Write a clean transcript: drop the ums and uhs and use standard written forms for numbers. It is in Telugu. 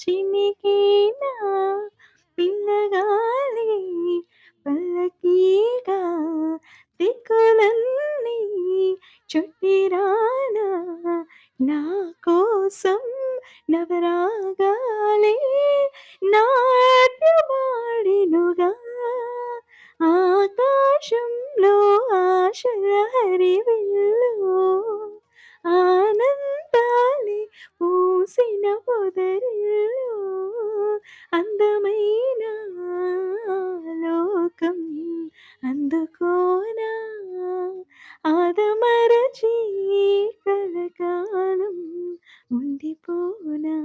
చినికేనా పిల్లగాలి పల్లకీగా దిక్కులన్నీ చుట్టిరానా నా కోసం నవరాగాలే నాట్యమాడెనుగా ఆకాశంలో ఆశల హరివిల్లు ఆనందాలే పూసిన పొదరిల్లు అందమైన లోకం అందుకోనా ఆదమరచి కలకాలం ఉండిపోనా